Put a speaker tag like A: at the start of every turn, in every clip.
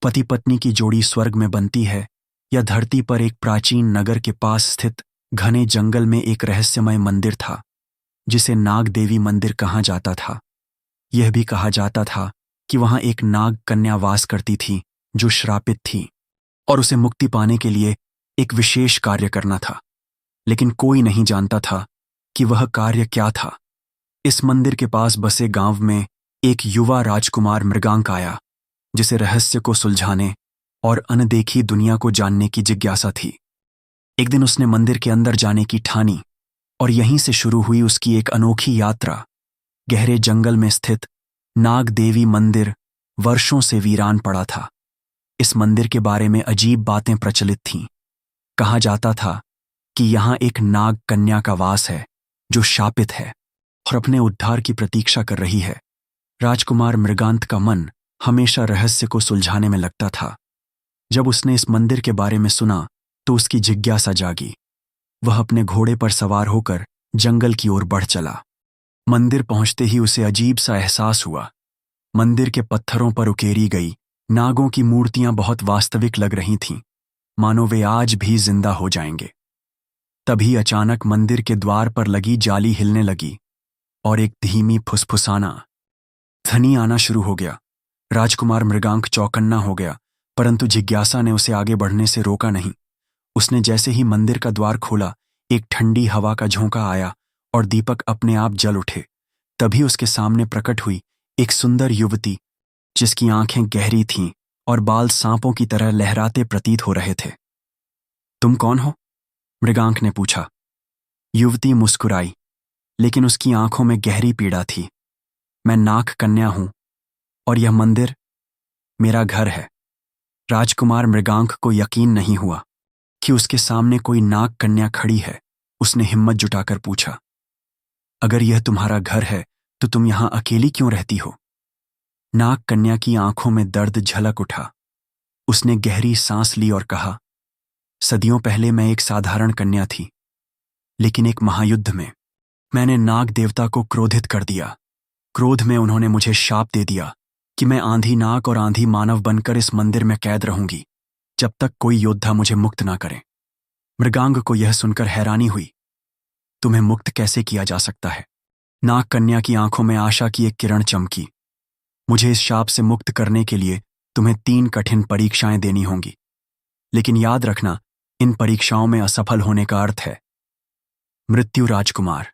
A: पति पत्नी की जोड़ी स्वर्ग में बनती है या धरती पर एक प्राचीन नगर के पास स्थित घने जंगल में एक रहस्यमय मंदिर था जिसे नाग देवी मंदिर कहा जाता था। यह भी कहा जाता था कि वहां एक नाग कन्या वास करती थी जो श्रापित थी और उसे मुक्ति पाने के लिए एक विशेष कार्य करना था, लेकिन कोई नहीं जानता था कि वह कार्य क्या था। इस मंदिर के पास बसे गांव में एक युवा राजकुमार मृगांक आया जिसे रहस्य को सुलझाने और अनदेखी दुनिया को जानने की जिज्ञासा थी। एक दिन उसने मंदिर के अंदर जाने की ठानी और यहीं से शुरू हुई उसकी एक अनोखी यात्रा। गहरे जंगल में स्थित नाग देवी मंदिर वर्षों से वीरान पड़ा था। इस मंदिर के बारे में अजीब बातें प्रचलित थीं। कहा जाता था कि यहां एक नाग कन्या का वास है जो शापित है और अपने उद्धार की प्रतीक्षा कर रही है। राजकुमार मृगांक का मन हमेशा रहस्य को सुलझाने में लगता था। जब उसने इस मंदिर के बारे में सुना तो उसकी जिज्ञासा जागी। वह अपने घोड़े पर सवार होकर जंगल की ओर बढ़ चला। मंदिर पहुंचते ही उसे अजीब सा एहसास हुआ। मंदिर के पत्थरों पर उकेरी गई नागों की मूर्तियां बहुत वास्तविक लग रही थीं, मानो वे आज भी जिंदा हो जाएंगे। तभी अचानक मंदिर के द्वार पर लगी जाली हिलने लगी और एक धीमी फुसफुसाना ध्वनि आना शुरू हो गया। राजकुमार मृगांक चौकन्ना हो गया, परंतु जिज्ञासा ने उसे आगे बढ़ने से रोका नहीं। उसने जैसे ही मंदिर का द्वार खोला, एक ठंडी हवा का झोंका आया और दीपक अपने आप जल उठे। तभी उसके सामने प्रकट हुई एक सुंदर युवती जिसकी आंखें गहरी थीं और बाल सांपों की तरह लहराते प्रतीत हो रहे थे। तुम कौन हो? मृगांक ने पूछा। युवती मुस्कुराई, लेकिन उसकी आंखों में गहरी पीड़ा थी। मैं नाग कन्या हूं और यह मंदिर मेरा घर है। राजकुमार मृगांक को यकीन नहीं हुआ कि उसके सामने कोई नाग कन्या खड़ी है। उसने हिम्मत जुटाकर पूछा, अगर यह तुम्हारा घर है तो तुम यहां अकेली क्यों रहती हो? नाग कन्या की आंखों में दर्द झलक उठा। उसने गहरी सांस ली और कहा, सदियों पहले मैं एक साधारण कन्या थी, लेकिन एक महायुद्ध में मैंने नाग देवता को क्रोधित कर दिया। क्रोध में उन्होंने मुझे शाप दे दिया कि मैं आंधी नाग और आंधी मानव बनकर इस मंदिर में कैद रहूंगी जब तक कोई योद्धा मुझे मुक्त ना करे। मृगांक को यह सुनकर हैरानी हुई। तुम्हें मुक्त कैसे किया जा सकता है? नाग कन्या की आंखों में आशा की एक किरण चमकी। मुझे इस शाप से मुक्त करने के लिए तुम्हें 3 कठिन परीक्षाएं देनी होंगी, लेकिन याद रखना, इन परीक्षाओं में असफल होने का अर्थ है मृत्यु। राजकुमार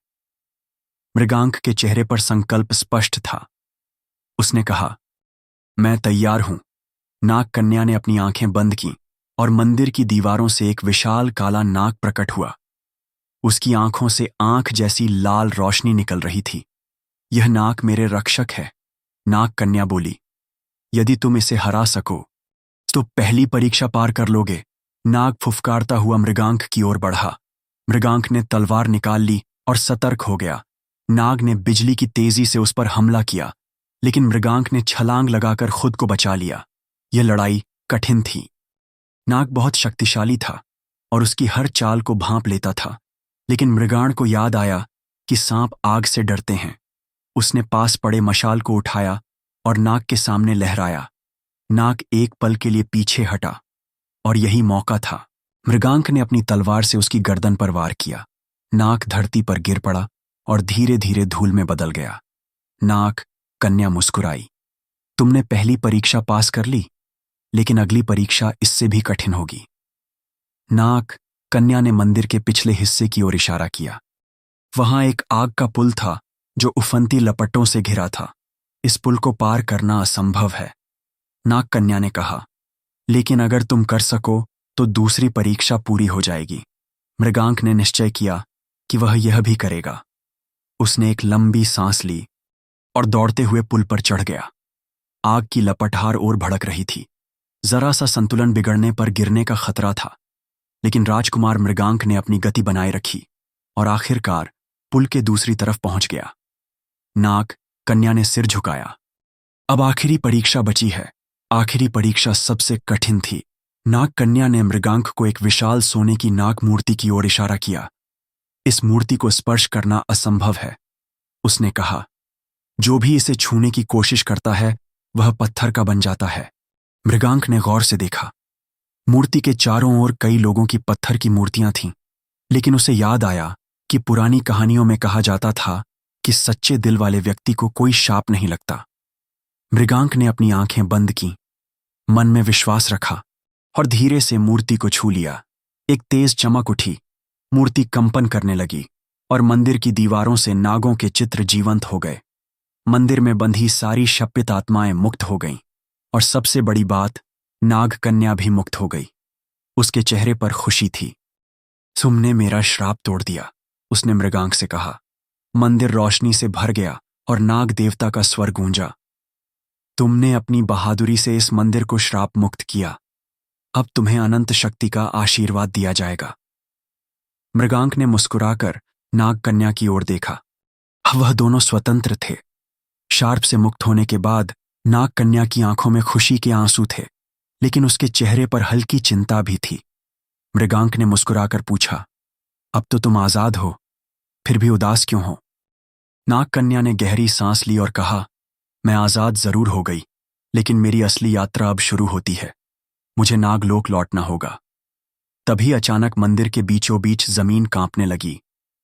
A: मृगांक के चेहरे पर संकल्प स्पष्ट था। उसने कहा, मैं तैयार हूं। नाग कन्या ने अपनी आंखें बंद की और मंदिर की दीवारों से एक विशाल काला नाग प्रकट हुआ। उसकी आंखों से आंख जैसी लाल रोशनी निकल रही थी। यह नाग मेरे रक्षक है, नाग कन्या बोली। यदि तुम इसे हरा सको तो पहली परीक्षा पार कर लोगे। नाग फुफकारता हुआ मृगांक की ओर बढ़ा। मृगांक ने तलवार निकाल ली और सतर्क हो गया। नाग ने बिजली की तेजी से उस पर हमला किया, लेकिन मृगांक ने छलांग लगाकर खुद को बचा लिया। यह लड़ाई कठिन थी। नाग बहुत शक्तिशाली था और उसकी हर चाल को भांप लेता था, लेकिन मृगांक को याद आया कि सांप आग से डरते हैं। उसने पास पड़े मशाल को उठाया और नाग के सामने लहराया। नाग एक पल के लिए पीछे हटा और यही मौका था। मृगांक ने अपनी तलवार से उसकी गर्दन पर वार किया। नाग धरती पर गिर पड़ा और धीरे धीरे धूल में बदल गया। नाग कन्या मुस्कुराई, तुमने पहली परीक्षा पास कर ली, लेकिन अगली परीक्षा इससे भी कठिन होगी। नाग कन्या ने मंदिर के पिछले हिस्से की ओर इशारा किया। वहां एक आग का पुल था जो उफनती लपटों से घिरा था। इस पुल को पार करना असंभव है, नाग कन्या ने कहा, लेकिन अगर तुम कर सको तो दूसरी परीक्षा पूरी हो जाएगी। मृगांक ने निश्चय किया कि वह यह भी करेगा। उसने एक लंबी सांस ली और दौड़ते हुए पुल पर चढ़ गया। आग की लपटहार ओर भड़क रही थी। जरा सा संतुलन बिगड़ने पर गिरने का खतरा था, लेकिन राजकुमार मृगांक ने अपनी गति बनाए रखी और आखिरकार पुल के दूसरी तरफ पहुंच गया। नाग कन्या ने सिर झुकाया। अब आखिरी परीक्षा बची है। आखिरी परीक्षा सबसे कठिन थी। नाग कन्या ने मृगांक को एक विशाल सोने की नाग मूर्ति की ओर इशारा किया। इस मूर्ति को स्पर्श करना असंभव है, उसने कहा। जो भी इसे छूने की कोशिश करता है वह पत्थर का बन जाता है। मृगांक ने गौर से देखा। मूर्ति के चारों ओर कई लोगों की पत्थर की मूर्तियां थीं, लेकिन उसे याद आया कि पुरानी कहानियों में कहा जाता था कि सच्चे दिल वाले व्यक्ति को कोई शाप नहीं लगता। मृगांक ने अपनी आंखें बंद की, मन में विश्वास रखा और धीरे से मूर्ति को छू लिया। एक तेज चमक उठी, मूर्ति कंपन करने लगी और मंदिर की दीवारों से नागों के चित्र जीवंत हो गए। मंदिर में बंधी सारी शपित आत्माएं मुक्त हो गईं और सबसे बड़ी बात, नाग कन्या भी मुक्त हो गई। उसके चेहरे पर खुशी थी। तुमने मेरा श्राप तोड़ दिया, उसने मृगांक से कहा। मंदिर रोशनी से भर गया और नाग देवता का स्वर गूंजा। तुमने अपनी बहादुरी से इस मंदिर को श्राप मुक्त किया। अब तुम्हें अनंत शक्ति का आशीर्वाद दिया जाएगा। मृगांक ने मुस्कुराकर नाग कन्या की ओर देखा। अब वह दोनों स्वतंत्र थे। शार्प से मुक्त होने के बाद नाग कन्या की आंखों में खुशी के आंसू थे, लेकिन उसके चेहरे पर हल्की चिंता भी थी। मृगांक ने मुस्कुराकर पूछा, अब तो तुम आजाद हो, फिर भी उदास क्यों हो? नाग कन्या ने गहरी सांस ली और कहा, मैं आजाद जरूर हो गई, लेकिन मेरी असली यात्रा अब शुरू होती है। मुझे नागलोक लौटना होगा। तभी अचानक मंदिर के बीचों बीच जमीन कांपने लगी।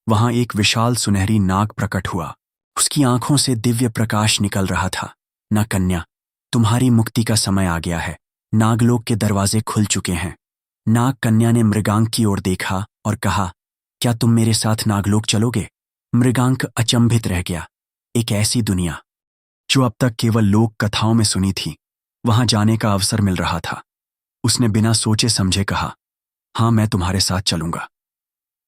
A: वहां एक विशाल सुनहरी नाग प्रकट हुआ। उसकी आंखों से दिव्य प्रकाश निकल रहा था। नाग कन्या, तुम्हारी मुक्ति का समय आ गया है। नागलोक के दरवाजे खुल चुके हैं। नाग कन्या ने मृगांक की ओर देखा और कहा, क्या तुम मेरे साथ नागलोक चलोगे? मृगांक अचंभित रह गया। एक ऐसी दुनिया जो अब तक केवल लोक कथाओं में सुनी थी, वहां जाने का अवसर मिल रहा था। उसने बिना सोचे समझे कहा, हां, मैं तुम्हारे साथ चलूंगा।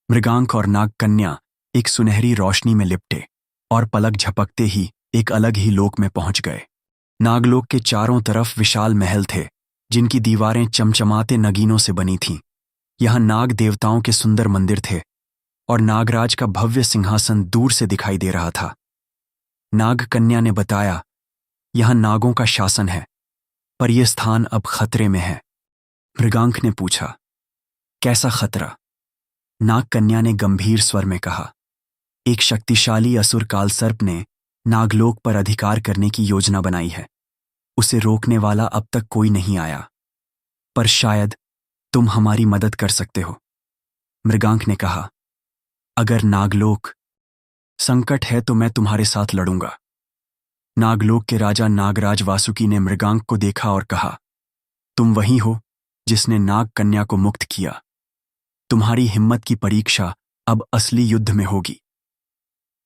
A: मृगांक और नाग कन्या एक सुनहरी रोशनी में लिपटे और पलक झपकते ही एक अलग ही लोक में पहुंच गए। नागलोक के चारों तरफ विशाल महल थे, जिनकी दीवारें चमचमाते नगीनों से बनी थीं। यहां नाग देवताओं के सुंदर मंदिर थे और नागराज का भव्य सिंहासन दूर से दिखाई दे रहा था। नाग कन्या ने बताया, यहां नागों का शासन है, पर यह स्थान अब खतरे में है। मृगांक ने पूछा, कैसा खतरा? नाग कन्या ने गंभीर स्वर में कहा, एक शक्तिशाली असुर कालसर्प ने नागलोक पर अधिकार करने की योजना बनाई है। उसे रोकने वाला अब तक कोई नहीं आया, पर शायद तुम हमारी मदद कर सकते हो। मृगांक ने कहा, अगर नागलोक संकट है तो मैं तुम्हारे साथ लड़ूंगा। नागलोक के राजा नागराज वासुकी ने मृगांक को देखा और कहा, तुम वही हो जिसने नाग कन्या को मुक्त किया। तुम्हारी हिम्मत की परीक्षा अब असली युद्ध में होगी।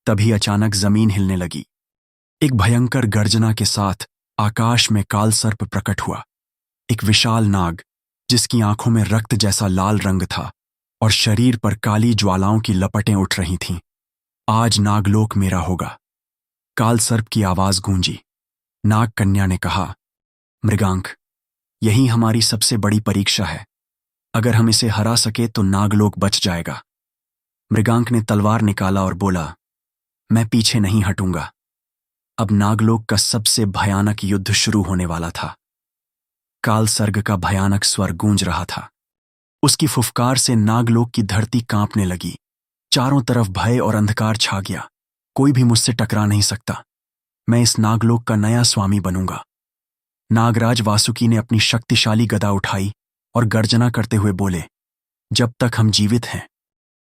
A: तभी अचानक जमीन हिलने लगी। एक भयंकर गर्जना के साथ आकाश में कालसर्प प्रकट हुआ। एक विशाल नाग जिसकी आंखों में रक्त जैसा लाल रंग था और शरीर पर काली ज्वालाओं की लपटें उठ रही थीं। आज नागलोक मेरा होगा। कालसर्प की आवाज गूंजी। नाग कन्या ने कहा, मृगांक, यही हमारी सबसे बड़ी परीक्षा है। अगर हम इसे हरा सके तो नागलोक बच जाएगा। मृगांक ने तलवार निकाला और बोला, मैं पीछे नहीं हटूंगा। अब नागलोक का सबसे भयानक युद्ध शुरू होने वाला था। कालसर्ग का भयानक स्वर गूंज रहा था। उसकी फुफकार से नागलोक की धरती कांपने लगी। चारों तरफ भय और अंधकार छा गया। कोई भी मुझसे टकरा नहीं सकता। मैं इस नागलोक का नया स्वामी बनूंगा। नागराज वासुकी ने अपनी शक्तिशाली गदा उठाई और गर्जना करते हुए बोले, जब तक हम जीवित हैं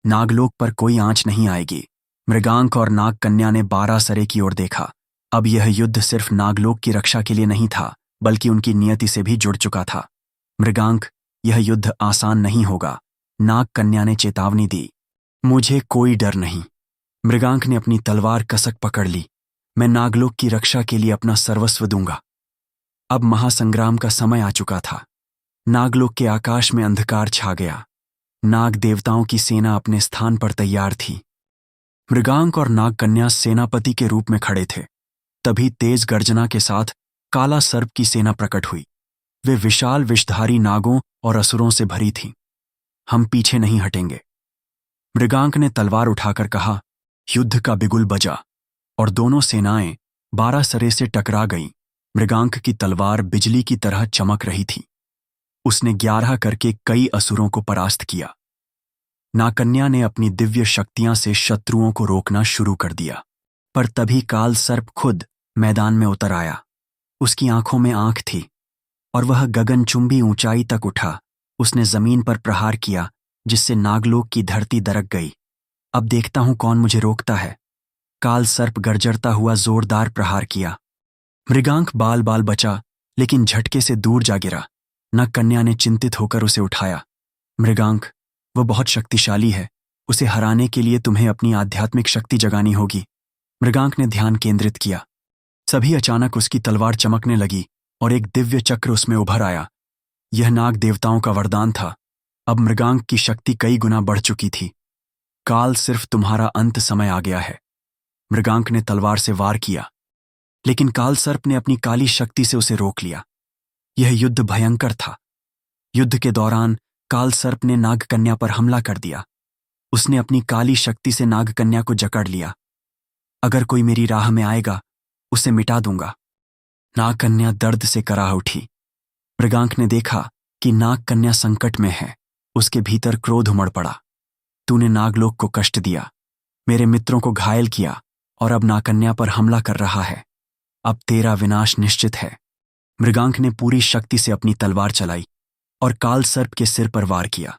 A: नागलोक पर कोई आंच नहीं आएगी। मृगांक और नाग कन्या ने 12 सरे की ओर देखा। अब यह युद्ध सिर्फ नागलोक की रक्षा के लिए नहीं था, बल्कि उनकी नियति से भी जुड़ चुका था। मृगांक, यह युद्ध आसान नहीं होगा, नाग कन्या ने चेतावनी दी। मुझे कोई डर नहीं। मृगांक ने अपनी तलवार कसक पकड़ ली। मैं नागलोक की रक्षा के लिए अपना सर्वस्व दूंगा। अब महासंग्राम का समय आ चुका था। नागलोक के आकाश में अंधकार छा गया। नाग देवताओं की सेना अपने स्थान पर तैयार थी। मृगांक और नाग कन्या सेनापति के रूप में खड़े थे। तभी तेज गर्जना के साथ काला सर्प की सेना प्रकट हुई। वे विशाल विषधारी नागों और असुरों से भरी थी। हम पीछे नहीं हटेंगे। मृगांक ने तलवार उठाकर कहा। युद्ध का बिगुल बजा और दोनों सेनाएं 12 सरे से टकरा गईं। मृगांक की तलवार बिजली की तरह चमक रही थी। उसने 11 करके कई असुरों को परास्त किया। नागकन्या ने अपनी दिव्य शक्तियां से शत्रुओं को रोकना शुरू कर दिया, पर तभी काल सर्प खुद मैदान में उतर आया। उसकी आंखों में आंख थी, और वह गगनचुंबी ऊंचाई तक उठा। उसने जमीन पर प्रहार किया, जिससे नागलोक की धरती दरक गई। अब देखता हूं कौन मुझे रोकता है। काल सर्प गरजरता हुआ जोरदार प्रहार किया। मृगांक बाल बाल बचा, लेकिन झटके से दूर जा गिरा। नागकन्या ने चिंतित होकर उसे उठाया। मृगांक, वह बहुत शक्तिशाली है। उसे हराने के लिए तुम्हें अपनी आध्यात्मिक शक्ति जगानी होगी। मृगांक ने ध्यान केंद्रित किया। सभी अचानक उसकी तलवार चमकने लगी और एक दिव्य चक्र उसमें उभर आया। यह नाग देवताओं का वरदान था। अब मृगांक की शक्ति कई गुना बढ़ चुकी थी। काल, सिर्फ तुम्हारा अंत समय आ गया है। मृगांक ने तलवार से वार किया, लेकिन काल सर्प ने अपनी काली शक्ति से उसे रोक लिया। यह युद्ध भयंकर था। युद्ध के दौरान काल सर्प ने नागकन्या पर हमला कर दिया। उसने अपनी काली शक्ति से नागकन्या को जकड़ लिया। अगर कोई मेरी राह में आएगा, उसे मिटा दूंगा। नागकन्या दर्द से कराह उठी। मृगांक ने देखा कि नागकन्या संकट में है। उसके भीतर क्रोध उमड़ पड़ा। तूने नागलोक को कष्ट दिया, मेरे मित्रों को घायल किया और अब नागकन्या पर हमला कर रहा है। अब तेरा विनाश निश्चित है। मृगांक ने पूरी शक्ति से अपनी तलवार चलाई और काल सर्प के सिर पर वार किया।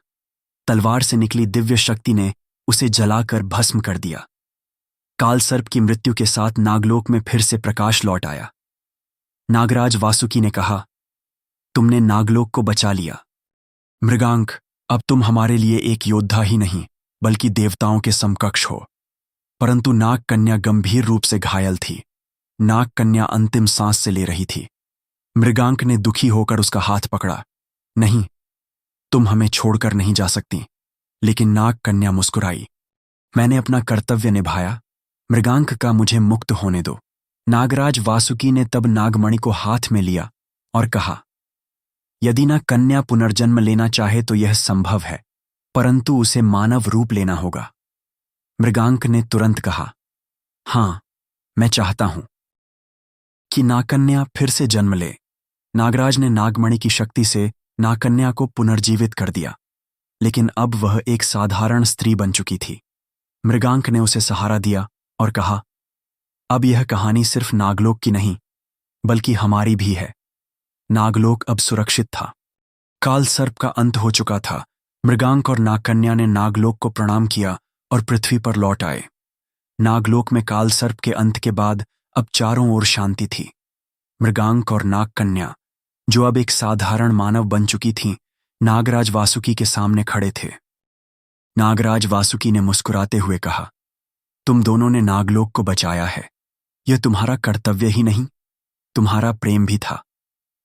A: तलवार से निकली दिव्य शक्ति ने उसे जलाकर भस्म कर दिया। काल सर्प की मृत्यु के साथ नागलोक में फिर से प्रकाश लौट आया। नागराज वासुकी ने कहा, तुमने नागलोक को बचा लिया। मृगांक, अब तुम हमारे लिए एक योद्धा ही नहीं, बल्कि देवताओं के समकक्ष हो। परंतु नागकन्या गंभीर रूप से घायल थी। नागकन्या अंतिम सांस से ले रही थी। मृगांक ने दुखी होकर उसका हाथ पकड़ा। नहीं, तुम हमें छोड़कर नहीं जा सकती। लेकिन नागकन्या मुस्कुराई। मैंने अपना कर्तव्य निभाया। मृगांक का मुझे मुक्त होने दो। नागराज वासुकी ने तब नागमणि को हाथ में लिया और कहा, यदि नागकन्या पुनर्जन्म लेना चाहे तो यह संभव है, परंतु उसे मानव रूप लेना होगा। मृगांक ने तुरंत कहा, हां, मैं चाहता हूं कि नागकन्या फिर से जन्म ले। नागराज ने नागमणि की शक्ति से नागकन्या को पुनर्जीवित कर दिया, लेकिन अब वह एक साधारण स्त्री बन चुकी थी। मृगांक ने उसे सहारा दिया और कहा, अब यह कहानी सिर्फ नागलोक की नहीं, बल्कि हमारी भी है। नागलोक अब सुरक्षित था। काल सर्प का अंत हो चुका था। मृगांक और नागकन्या ने नागलोक को प्रणाम किया और पृथ्वी पर लौट आए। नागलोक में काल सर्प के अंत के बाद अब चारों ओर शांति थी। मृगांक और नागकन्या, जो अब एक साधारण मानव बन चुकी थीं, नागराज वासुकी के सामने खड़े थे। नागराज वासुकी ने मुस्कुराते हुए कहा, तुम दोनों ने नागलोक को बचाया है। यह तुम्हारा कर्तव्य ही नहीं, तुम्हारा प्रेम भी था,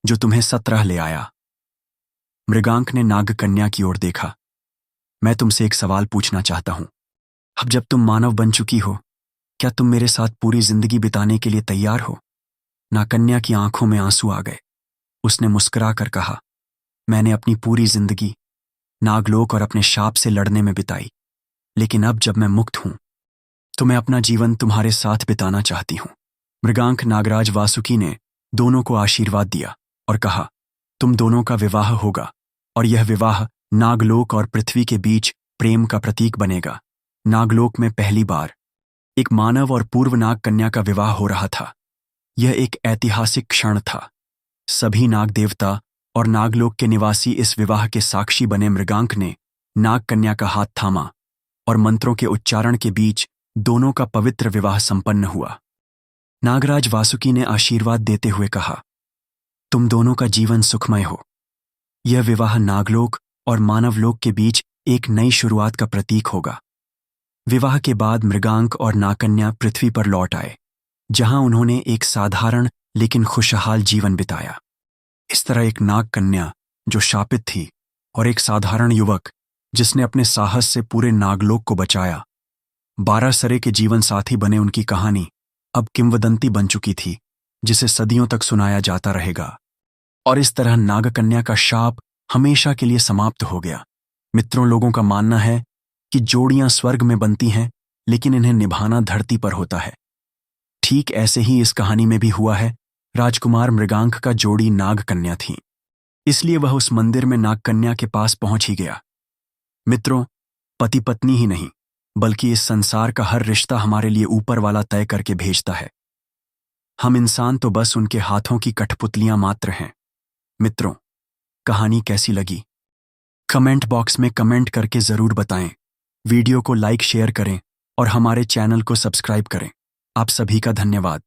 A: जो तुम्हें सत्रह ले आया। मृगांक ने नागकन्या की ओर देखा। मैं तुमसे एक सवाल पूछना चाहता हूं। अब जब तुम मानव बन चुकी हो, क्या तुम मेरे साथ पूरी जिंदगी बिताने के लिए तैयार हो? नागकन्या की आंखों में आंसू आ गए। उसने मुस्कुरा कर कहा, मैंने अपनी पूरी जिंदगी नागलोक और अपने शाप से लड़ने में बिताई, लेकिन अब जब मैं मुक्त हूं, तो मैं अपना जीवन तुम्हारे साथ बिताना चाहती हूं। मृगांक नागराज वासुकी ने दोनों को आशीर्वाद दिया और कहा, तुम दोनों का विवाह होगा और यह विवाह नागलोक और पृथ्वी के बीच प्रेम का प्रतीक बनेगा। नागलोक में पहली बार एक मानव और पूर्व नाग कन्या का विवाह हो रहा था। यह एक ऐतिहासिक क्षण था। सभी नाग देवता और नागलोक के निवासी इस विवाह के साक्षी बने। मृगांक ने नाग कन्या का हाथ थामा और मंत्रों के उच्चारण के बीच दोनों का पवित्र विवाह संपन्न हुआ। नागराज वासुकी ने आशीर्वाद देते हुए कहा, तुम दोनों का जीवन सुखमय हो। यह विवाह नागलोक और मानवलोक के बीच एक नई शुरुआत का प्रतीक होगा। विवाह के बाद मृगांक और नागकन्या पृथ्वी पर लौट आए, जहां उन्होंने एक साधारण लेकिन खुशहाल जीवन बिताया। इस तरह एक नागकन्या जो शापित थी और एक साधारण युवक जिसने अपने साहस से पूरे नागलोक को बचाया, 12 सरे के जीवन साथी बने। उनकी कहानी अब किंवदंती बन चुकी थी, जिसे सदियों तक सुनाया जाता रहेगा। और इस तरह नागकन्या का शाप हमेशा के लिए समाप्त हो गया। मित्रों, लोगों का मानना है कि जोड़ियां स्वर्ग में बनती हैं, लेकिन इन्हें निभाना धरती पर होता है। ठीक ऐसे ही इस कहानी में भी हुआ है। राजकुमार मृगांक का जोड़ी नागकन्या थी, इसलिए वह उस मंदिर में नागकन्या के पास पहुंच ही गया। मित्रों, पति पत्नी ही नहीं, बल्कि इस संसार का हर रिश्ता हमारे लिए ऊपर वाला तय करके भेजता है। हम इंसान तो बस उनके हाथों की कठपुतलियां मात्र हैं। मित्रों, कहानी कैसी लगी? कमेंट बॉक्स में कमेंट करके ज़रूर बताएं। वीडियो को लाइक शेयर करें और हमारे चैनल को सब्सक्राइब करें। आप सभी का धन्यवाद।